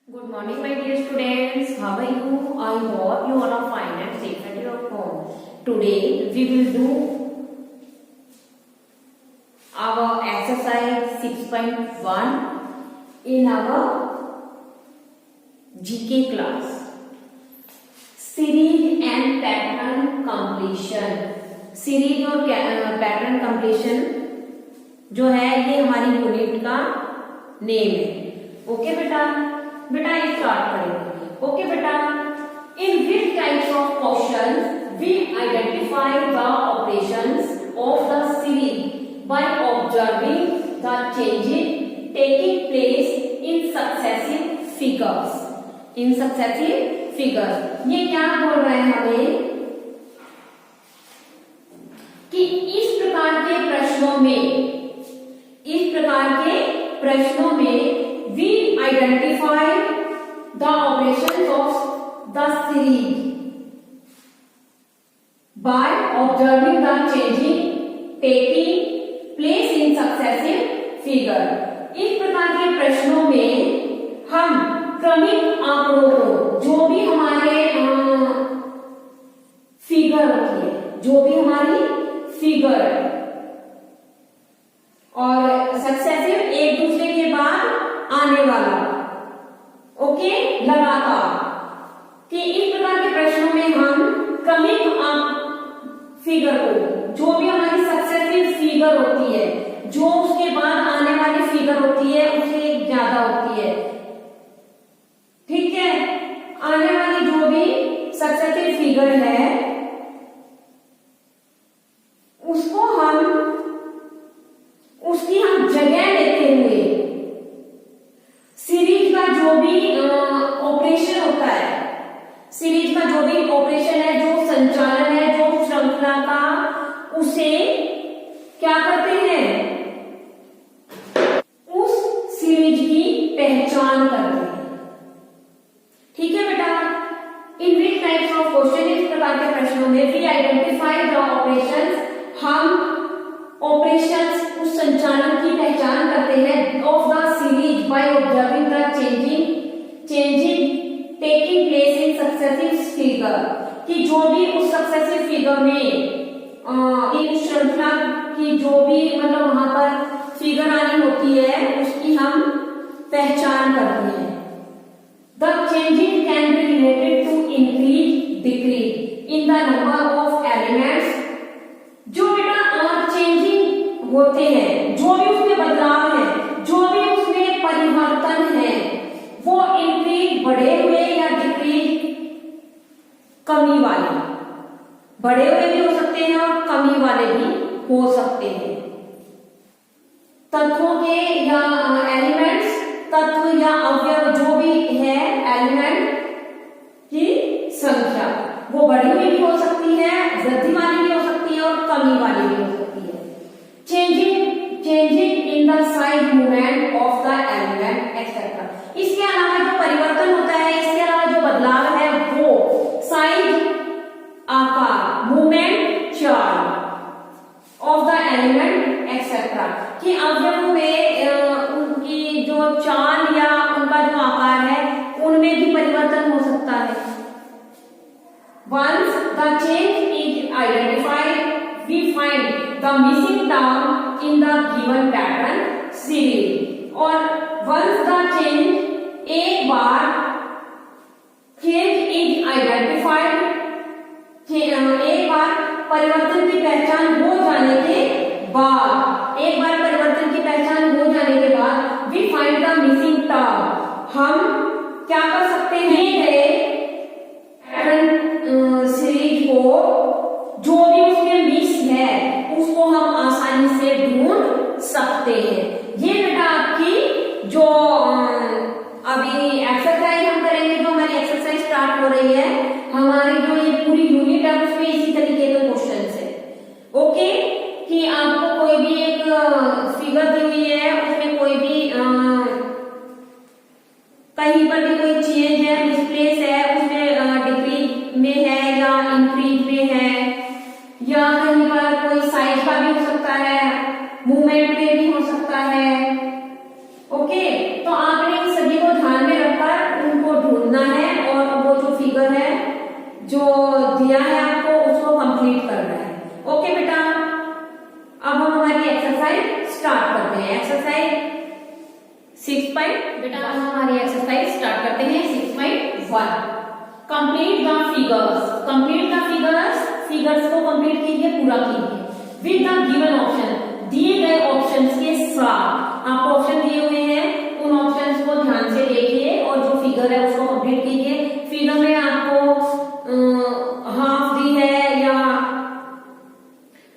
Good morning, my dear students. How are you? I hope you all are fine and safe at your home. Today we will do our exercise 6.1 in our GK class. Series and pattern completion. Series और pattern completion जो है ये हमारी unit का name है. Okay बेटा start करेंगे. Okay बेटा, in which types of question we identify the operations of the series by observing the changes taking place in successive figures. ये क्या बोल रहे हैं हमें कि इस प्रकार के प्रश्नों में we identify the operations of the series by observing the changing taking place in successive figure. इस प्रकार के प्रश्नों में हम क्रमिक आंकड़ों को जो भी हमारी फिगर और सक्सेसिव एक दूसरे के बाद आने वाला, ओके, लगातार, कि इस प्रकार के प्रश्नों में हम क्रमिक फिगर को जो भी हमारी सक्सेसिव फिगर होती है, जो उसके बाद आने वाली फिगर होती है उससे ज्यादा होती है, ठीक है, आने वाली जो भी सक्सेसिव फिगर है उसकी हम जगह लेते हुए सीरीज का जो भी ऑपरेशन होता है, सीरीज का जो भी ऑपरेशन है, जो संचालन है, जो श्रृंखला का, उसे क्या करते हैं, उस सीरीज की पहचान करते हैं. ठीक है बेटा. In which types of question, इस प्रकार के प्रश्नों में वी आइडेंटिफाई द ऑपरेशंस, हम ऑपरेशंस उस संचालन की पहचान करते हैं of the series by observing the changing taking place in successive figure, कि जो भी उस सक्सेसिव फिगर में इन श्रृंखला की जो भी मतलब वहां पर फिगर आनी होती है उसकी हम पहचान करते हैं. The changing can be related to increase decrease in the number of elements. जो बेटा चेंजिंग होते हैं, जो भी उसमें बदलाव है, जो भी उसमें परिवर्तन है, वो इंक्रीज बढ़े हुए या डिक्रीज कमी वाले, बढ़े हुए भी हो सकते हैं और कमी वाले भी हो सकते हैं. तत्वों के या एलिमेंट्स, तत्व या अवयव जो भी है, एलिमेंट की संख्या वो बढ़ी हुई भी हो सकती है, वृद्धि वाली भी हो सकती है और कमी वाली भी हो सकती है. Changing in the size movement of the element etcetera. इसके अलावा जो परिवर्तन होता है, इसके अलावा जो बदलाव है वो साइज, आकार, मूवमेंट, चाल ऑफ द एलिमेंट एक्सेट्रा, कि अवयवों में उनकी जो चाल या उनका जो आकार है उनमें भी परिवर्तन हो सकता है. Once the change is identified, we find the missing term in the given pattern series. और once the change, एक बार change is identified, एक बार परिवर्तन की पहचान हो जाने के बाद, we find the missing term. हम क्या कर सकते हैं, सीरीज को जो भी उसमें मिस है उसको हम आसानी से ढूंढ सकते हैं. ये बेटा आपकी जो अभी एक्सरसाइज हम करेंगे, जो हमारी एक्सरसाइज स्टार्ट हो रही है, हमारी जो ये पूरी यूनिट है उसमें इसी तरीके के क्वेश्चन है. ओके, कि आपको कोई भी एक फिगर दी हुई है, उसमें कोई भी कहीं पर भी कोई चेंज है, मिसप्लेस है, उसमें डिक्रीज में है या इंक्रीज में है, या कहीं पर कोई साइज का भी हो सकता है, मूवमेंट में भी हो सकता है. ओके, तो आपने इन सभी को ध्यान में रखा 6.1 बेटा अब हमारी एक्सरसाइज स्टार्ट करते हैं 6.1 complete the figures. Complete the figures, figures को कंप्लीट कीजिए, पूरा कीजिए विद द गिवन ऑप्शन, दिए गए ऑप्शंस के साथ। आपको ऑप्शन दिए हुए हैं, उन ऑप्शंस को ध्यान से देखिए और जो फिगर है उसको कंप्लीट कीजिए। फिगर में आपको हाफ दी है या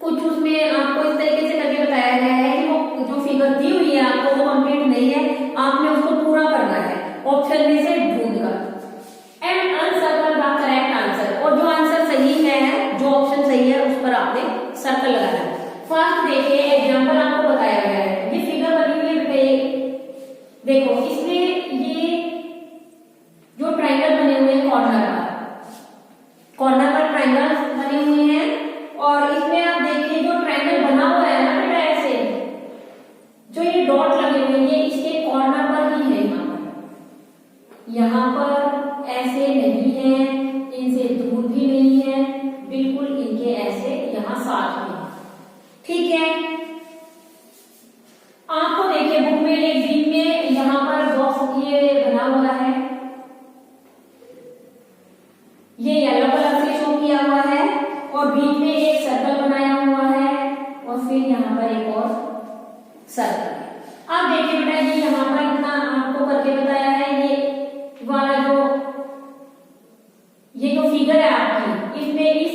कुछ उसमें आपको इस तरीके से करके बताया गया है कि वो जो फिगर दी हुई है आपको वो कंप्लीट नहीं है, आपने उसको पूरा करना है ऑप्शन में से ढूंढकर। एंड अनसर्कल द करेक्ट आंसर, और जो आंसर सही है, जो ऑप्शन सही है उस पर आपने सर्कल लगाना है। फर्स्ट देखिए एग्जांपल आपको बताया गया है, ये फिगर बनी हुई है, देखो इसमें ये जो ट्रायंगल बने हुए हैं कॉर्नर पर ट्रायंगल बने हुए हैं, और इसमें आप देखिए जो ट्रायंगल बना हुआ है ना बेटा ऐसे, जो ये डॉट लगे हुए हैं ये इसके कॉर्नर पर ही है, यहाँ पर ऐसे नहीं है, इनसे दूर भी नहीं है, बिल्कुल इनके ऐसे यहाँ साथ में, ठीक है। आपको देखिए बुक में एक बीच में यहाँ पर बॉक्स ये बना हुआ है, ये येलो कलर से शो किया हुआ है, और बीच में एक सर्कल बनाया हुआ है, और फिर यहाँ पर एक और सर्कल। अब देखिए बेटा ये यहाँ पर इतना आपको करके बताया है, ये वाला ये जो फिगर है आपकी, इसमें इस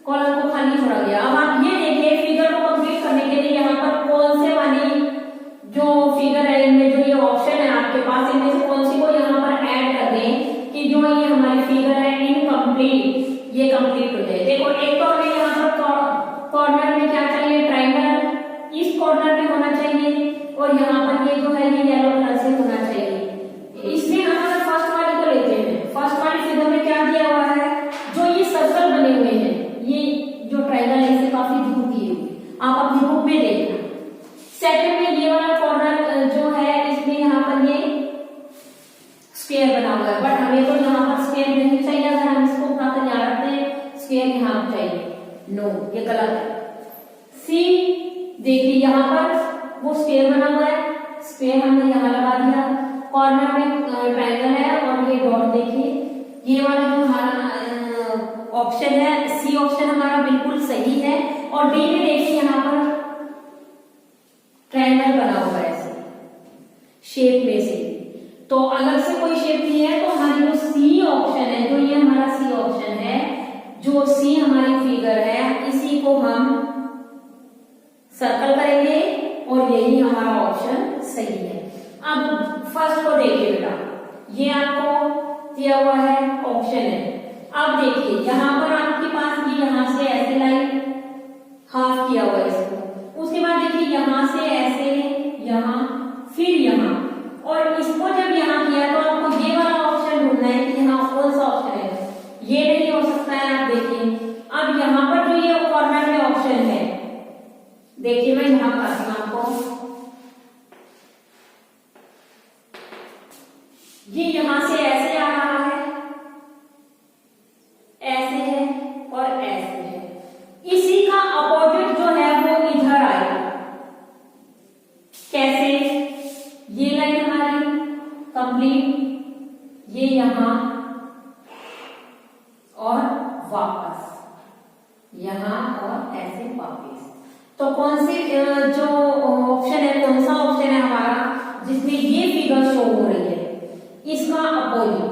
कॉलम को खाली छोड़ा गया। अब आप ये देखिए फिगर को कंप्लीट करने के लिए यहाँ पर कौन से वाली जो फिगर है इनमें जो ये ऑप्शन है आपके पास, इनमें से कौन सी को यहाँ पर ऐड कर दें कि जो ये हमारी फिगर है इनकम्प्लीट, ये कंप्लीट हो जाए। देखो एक तो हमें यहाँ पर कॉर्नर में क्या चाहिए, ट्रायंगल इस कॉर्नर में होना चाहिए, और यहाँ पर ये जो है ये येलो कलर से होना चाहिए। इसमें हम अगर फर्स्ट वाली को लेते हैं, फर्स्ट वाली फिगर में क्या दिया हुआ है, जो ये सर्कल बने हुए हैं, ये जो ट्रायंगल है इससे काफी दूर दिए हुए, आप अपनी बुक में देखना। सेकंड में ये वाला कॉर्नर जो है इसमें यहाँ पर ये स्क्वायर बना हुआ है, बट हमें तो यहाँ पर स्क्वायर नहीं चाहिए, अगर हम इसको उठा कर यहाँ रखते हैं स्क्वायर यहाँ चाहिए, नो ये गलत है। सी देखिए यहाँ पर वो स्क्वायर बना हुआ है, स्क्वायर हमने यहाँ लगा दिया, कॉर्नर में ट्रायंगल है, और ये डॉट देखिए, ये वाला जो हमारा ऑप्शन है सी ऑप्शन हमारा बिल्कुल सही है, और डी में देखिए यहाँ पर ट्रायंगल बना हुआ है शेप में से, तो अलग से कोई शेप नहीं है, तो हमारी जो सी ऑप्शन है, जो ये हमारा सी ऑप्शन है, जो सी हमारी फिगर है, इसी को हम सर्कल करेंगे और यही हमारा ऑप्शन सही है। अब फर्स्ट को देखिए बेटा, ये आपको दिया हुआ है ऑप्शन है। अब देखिए यहाँ पर आपके पास ये यहाँ से ऐसे लाइन हाफ किया हुआ है इसको, उसके बाद देखिए यहाँ से ऐसे, यहाँ फिर यहाँ, और इसको जब यहाँ किया तो आपको ये वाला ऑप्शन ढूंढना है कि यहाँ कौन सा ऑप्शन है, ये नहीं हो सकता है। आप देखिए अब यहाँ पर जो ये कॉर्नर में ऑप्शन है, देखिए मैं यहाँ बताती हूँ आपको, ये यहाँ से ऐसे आ रहा है, ऐसे है और ऐसे है, इसी का अपोजिट जो है वो इधर आएगा। कैसे, ये लाइन हमारी कंप्लीट, ये यहां और वापस यहां और ऐसे वापस, तो कौन सी जो ऑप्शन है, कौन सा ऑप्शन है हमारा जिसमें ये फिगर शो हो रही है, इसका अपोजिट,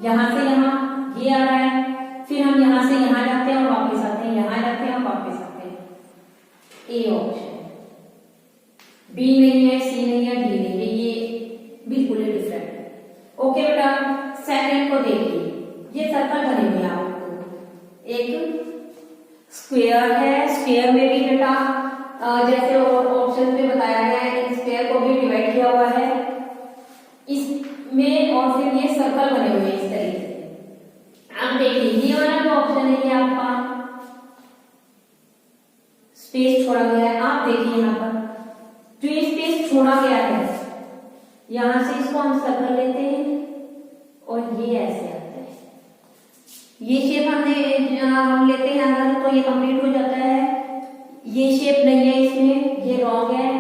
यहां से यहां ये आ रहा है, फिर हम यहां से यहां जाते हैं और वापस आते हैं, यहां जाते हैं और वापस आते हैं, ए ऑप्शन। बी नहीं है, सी नहीं है, डी नहीं है, ये बिल्कुल ही डिफरेंट है। ओके बेटा, सेकंड को देखिए, ये सर्कल बने हुए हैं आपको, एक स्क्वायर है, स्क्वायर में भी बेटा जैसे और ऑप्शन में बताया गया है, इन स्क्वायर को भी डिवाइड किया हुआ है इसमें, और फिर ये सर्कल बने हुए हैं इस तरीके से। आप देखिए ये वाला जो ऑप्शन है, ये आपका स्पेस छोड़ा गया है, आप देखिए यहाँ पर जो ये स्पेस छोड़ा गया है, यहां से इसको हम सर्कल लेते हैं और ये ऐसे आता है, ये शेप हम लेते हैं अगर, तो ये कंप्लीट हो जाता है। ये शेप नहीं है इसमें, ये रॉन्ग है,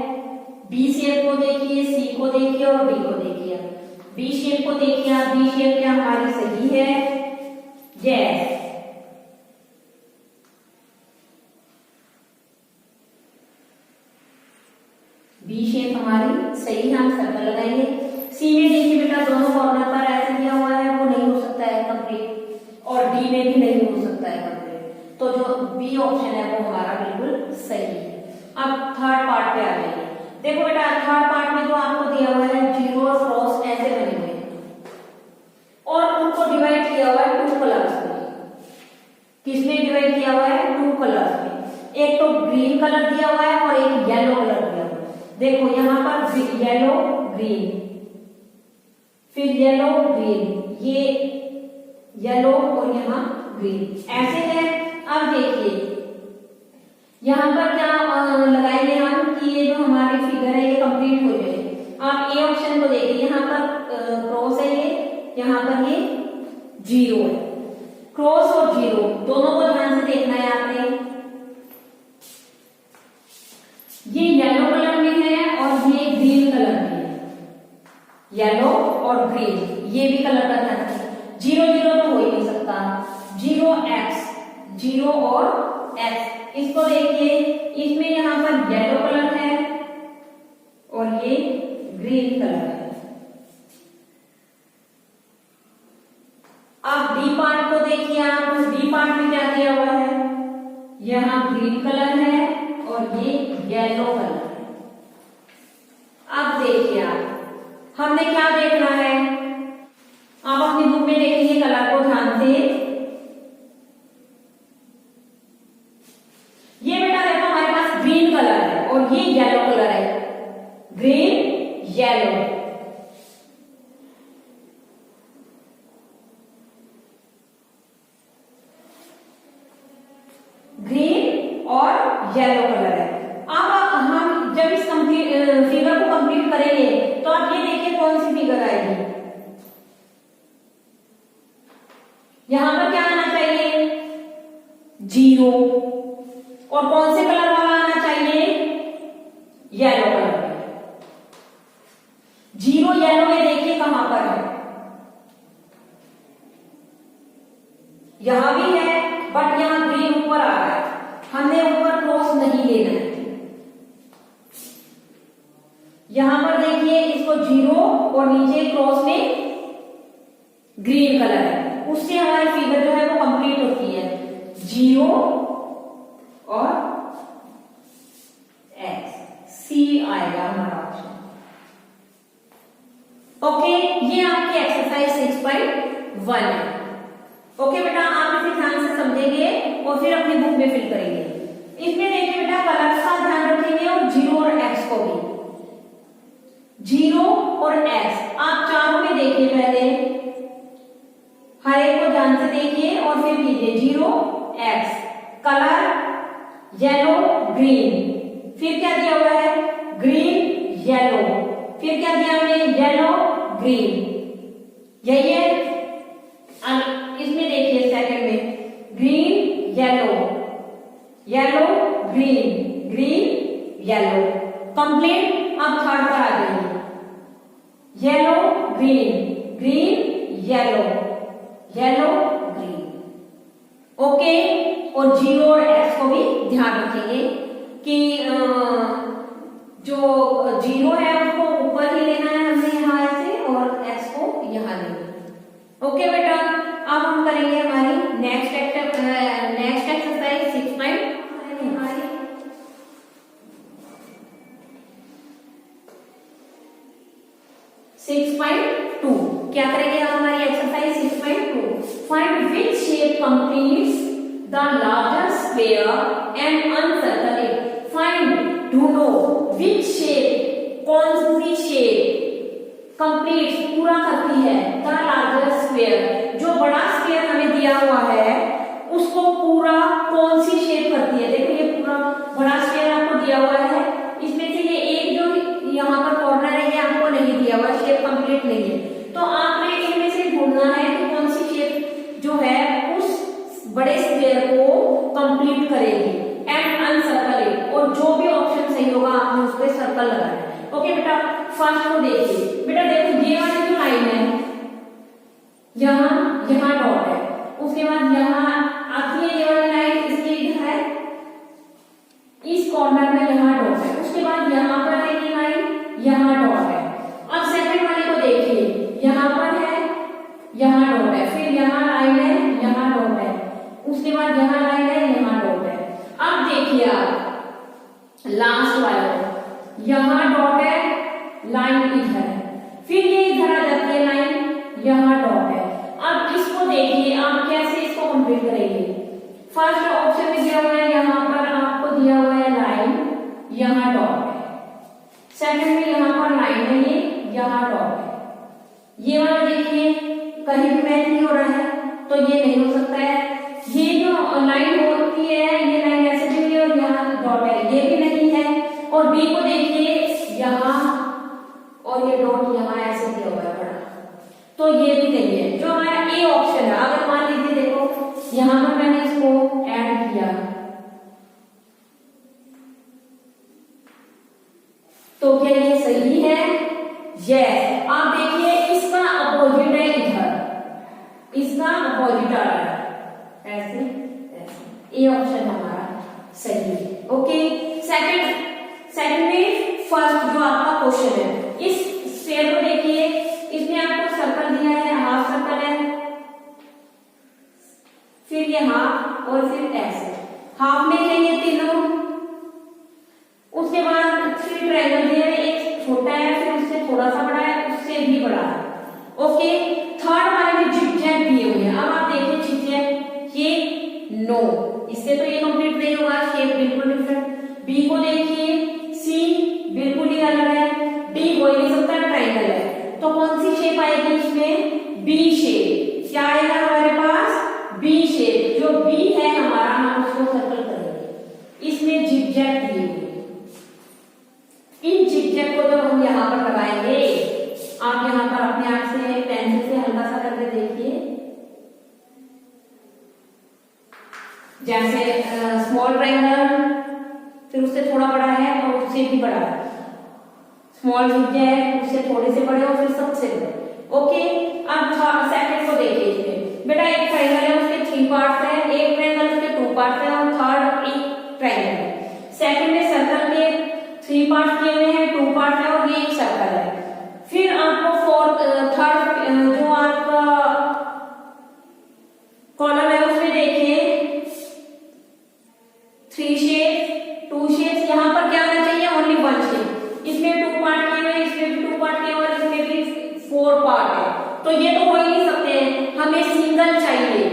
बी शेप को देखिए, सी को देखिए और डी को देखिए। बी शेप को देखिए आप, बी शेप क्या हमारी सही है? यस। बी शेप हमारी सही है, हम सर्कल लगाएंगे। सी में देखिए बेटा दोनों कॉर्नर पर ऐसे दिया हुआ है, वो नहीं हो सकता है कंप्लीट, और डी में भी नहीं हो सकता है कंप्लीट, तो जो बी ऑप्शन है वो हमारा बिल्कुल सही है। अब थर्ड पार्ट पे आ जाइए। देखो बेटा थर्ड पार्ट में जो आपको दिया हुआ है जीरो और क्रॉस ऐसे बने हुए हैं और उनको डिवाइड किया हुआ है टू कलर्स में। किसमें डिवाइड किया हुआ है? टू कलर्स में। एक तो ग्रीन कलर दिया हुआ है और एक येलो कलर दिया हुआ है। देखो यहाँ पर येलो ग्रीन, फिर येलो ग्रीन, ये येलो और यहाँ ग्रीन ऐसे है। अब देखिए यहाँ पर क्या लगाएंगे हम कि ये जो हमारी फिगर है ये कंप्लीट हो जाए। आप ए ऑप्शन को देखिए, यहाँ पर क्रॉस है ये, यहाँ पर ये जीरो है। क्रॉस और जीरो दोनों को ध्यान से देखना है आपने। ये येलो कलर में है और ये ग्रीन कलर में है। येलो और ग्रीन ये भी कलर का ध्यान है। जीरो जीरो तो हो ही नहीं सकता। जीरो एक्स, जीरो और एक्स, इसको देखिए इसमें यहाँ पर येलो कलर है और ये ग्रीन कलर है। अब डी पार्ट को देखिए आप, डी पार्ट में क्या दिया हुआ है? यहाँ ग्रीन कलर है और ये येलो कलर है। अब देखिए आप, हमने क्या देखना है? आप अपनी बुक में देखेंगे कलर को ध्यान से। ये बेटा देखो हमारे पास ग्रीन कलर है और ये येलो कलर है, ग्रीन येलो। ग्रीन और येलो कलर है। अब हम जब इस फिगर को कंप्लीट करेंगे तो आप ये देखिए कौन सी फिगर आएगी। यहां पर क्या आना चाहिए? जीरो। और कौन से कलर वाला आना चाहिए? येलो कलर में। जीरो येलो में देखिए कहां पर है? यहां भी है बट यहां ग्रीन ऊपर आ रहा है, हमने ऊपर क्रॉस नहीं लेना है। यहां पर देखिए इसको जीरो और नीचे क्रॉस में ग्रीन कलर है, उससे हमारी फिगर जो है वो कंप्लीट होती है। जीरो और एक्स, सी आएगा हमारा ऑप्शन। ओके, ये आपकी एक्सरसाइज 6.1 है। ओके बेटा, आप इसे ध्यान से समझेंगे और फिर अपनी बुक में फिल करेंगे। इसमें देखिए बेटा कलर्स का ध्यान रखेंगे और जीरो और एक्स को भी। जीरो और एक्स आप चारों में देखिए, पहले हर एक को ध्यान से देखिए और फिर कीजिए। Zero x, colour yellow green, फिर क्या दिया हुआ है? ग्रीन येलो, फिर क्या दिया हमने? येलो ग्रीन, यही है। इसमें देखिए सेकंड में green yellow, yellow green, green yellow, complete. अब थर्ड पर आ जाइए। Yellow green, green yellow, yellow green. Okay, और जीरो और एक्स को भी ध्यान रखेंगे कि जो जीरो है उसको ऊपर ही लेना है हमने यहाँ ऐसे, और एक्स को यहाँ लेना है। ओके बेटा, अब हम करेंगे हमारी नेक्स्ट एक्सरसाइज 6.2। क्या करेंगे आप? हमारी exercise 6.2, find which shape completes the larger square and encircle it. Find, ढूंढो, विच शेप, कौन सी शेप कंप्लीट्स, पूरा करती है, द लार्जर स्क्वायर, जो बड़ा स्क्वायर हमें दिया हुआ है उसको पूरा कौन सी शेप करती है। देखो ये पूरा बड़ा स्क्वायर आपको दिया हुआ है, इसमें से ये एक जो यहाँ पर कॉर्नर है ये आपको नहीं दिया हुआ, शेप कंप्लीट नहीं है, तो आपने इनमें से ढूंढना है कि कौन सी शेप जो है उस बड़े स्क्वायर को कंप्लीट करेगी। एंड अनसर्कल इट, और जो भी ऑप्शन सही होगा आपने उस पर सर्कल लगाना है। ओके बेटा, फर्स्ट को देखिए बेटा, देखो ये वाली जो लाइन है यहाँ डॉट है, उसके बाद यहाँ आती है ये वाली लाइन, इसके इधर है इस कॉर्नर में यहाँ डॉट है, उसके बाद यहाँ पर है ये लाइन, यहाँ डॉट है। अब सेकंड वाले को देखिए, यहाँ पर है, यहाँ डॉट है, फिर यहाँ लाइन है, यहाँ डॉट है, उसके बाद यहाँ लाइन है, यहाँ डॉट है। अब देखिए आप लास्ट वाला, यहाँ डॉट है, लाइन इधर है, फिर ये इधर आ जाती है लाइन, यहाँ डॉट है। अब इसको देखिए आप कैसे इसको कंप्लीट करेंगे। फर्स्ट ऑप्शन में दिया हुआ है, यहाँ पर आपको दिया हुआ है लाइन, यहाँ डॉट है, सेकंड में यहाँ पर लाइन है, ये यहाँ डॉट है। ये वाला देखिए कहीं भी मैच नहीं हो रहा है, तो ये नहीं हो सकता है। ये जो लाइन होती है, ये लाइन ऐसे भी है और यहाँ डॉट है, ये भी नहीं है। और बी को देखिए, यहाँ और ये डॉट यहाँ ऐसे दिया हुआ है बड़ा, तो ये भी नहीं है। जो हमारा ए ऑप्शन है, अगर मान लीजिए देखो यहाँ पर मैंने इसको ऐड किया, तो क्या ये सही है? यस। आप देखिए इसका अपोजिट है इधर, इसका अपोजिट आ रहा है ऐसे ऐसे। ए ऑप्शन हमारा सही है। ओके, सेकंड में फर्स्ट जो आपका क्वेश्चन है, इस स्टेप को देखिए, इसमें आपको सर्कल दिया है, हाफ सर्कल है, फिर ये हाफ और फिर ऐसे, हाफ में है ये तीनों, उसके बाद 3 ट्रायंगल दिए हैं, एक छोटा है, फिर उससे थोड़ा सा बड़ा है, उससे भी बड़ा है। ओके, थर्ड वाले में जिगजैग दिए हुए हैं। अब आप देखिए जिगजैग, ये नो, इससे तो ये कंप्लीट नहीं होगा, शेप बिल्कुल डिफरेंट। बी को देखिए, सी बिल्कुल ही अलग है, डी हो ही नहीं सकता, ट्रायंगल है, तो कौन सी शेप आएगी इसमें? B shape. क्या आएगा हमारे पास? B shape. जो बी है हमारा, हम उसको सर्कल करेंगे, इसमें जिगजैग दिए हुए। इन जिगजैग को जब हम यहाँ पर लगाएंगे, आप यहाँ पर अपने आप से पेंसिल से हल्का सा करके देखिए, जैसे स्मॉल ट्रायंगल, फिर उससे थोड़ा बड़ा है और उससे भी बड़ा है, स्मॉल जिगजैग, उससे थोड़े से बड़े और फिर सबसे बड़े। ओके, अब सेकंड को देखिए, इसमें बेटा एक ट्रायंगल है, उसके 3 पार्ट्स है, एक ट्रायंगल उसके 2 पार्ट्स है और थर्ड एक ट्रायंगल है। सेकंड में सर्कल के 3 पार्ट किए हुए हैं, 2 पार्ट है और ये एक सर्कल है। फिर आपको थर्ड जो आपका कॉलम है उसमें देखिए 3 शेप, 2 शेप, यहाँ पर क्या होना चाहिए? Only 1 shape. इसमें 2 पार्ट किए हुए, इसमें भी 2 पार्ट किए हुए और इसमें भी 4 पार्ट है, तो ये तो हो ही नहीं सकते हैं, हमें सिंगल चाहिए।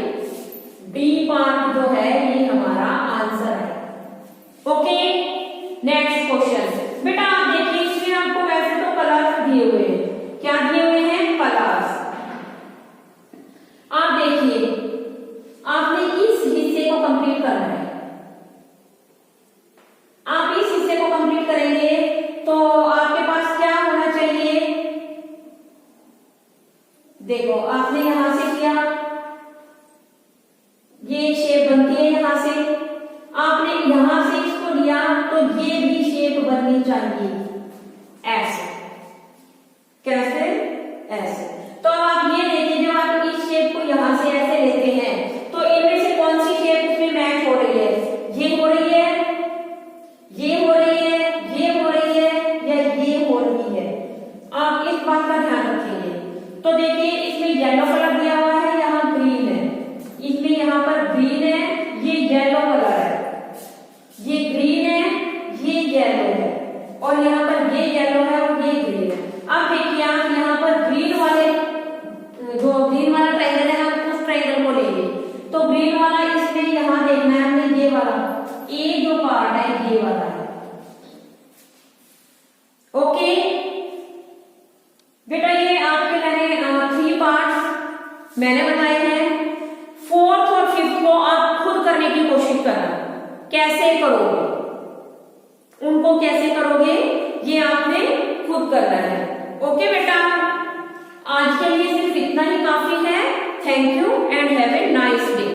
डी पार्ट जो है ये हमारा आंसर है। ओके, नेक्स्ट क्वेश्चन बेटा, आप देखिए इसमें आपको वैसे तो कलर्स दिए हुए हैं, क्या दिए हुए हैं? कलर्स। आप देखिए, आपने इस हिस्से को कंप्लीट करना है। आप इस हिस्से को कंप्लीट करेंगे तो आपके पास क्या होना चाहिए? देखो आपने यहां से किया, ये शेप बनती है यहां से, आपने यहां से इसको लिया तो ये भी शेप बननी चाहिए ऐसे। कैसे? ऐसे। तो आप ये देखिए, जब आप इस शेप को यहां से ऐसे लेते हैं तो इनमें से कौन सी शेप उसमें मैच हो रही है? ये हो रही है, ये हो रही है, ये हो रही है या ये हो रही है? आप इस बात का ध्यान रखेंगे। तो देखिए इसमें येलो कलर दिया हुआ है, यहाँ ग्रीन है, इसमें यहाँ पर ग्रीन है, ये येलो कलर है, ये ग्रीन है, ये येलो है और यहाँ पर ये येलो है और ये ग्रीन है। अब देखिए आप यहाँ पर ग्रीन वाले, जो ग्रीन वाला ट्रायंगल है, हम उस ट्रायंगल को लेंगे, तो ग्रीन वाला इसमें यहाँ देखना है हमने, ये वाला ए जो पार्ट है ये वाला है। ओके बेटा, ये आपके मैंने 3 पार्ट्स मैंने बनाए हैं। 4th और 5th को आप खुद करने की कोशिश करना। कैसे करोगे, उनको कैसे करोगे ये आपने खुद करना है। ओके बेटा, आज के लिए सिर्फ इतना ही काफी है। Thank you and have a nice day.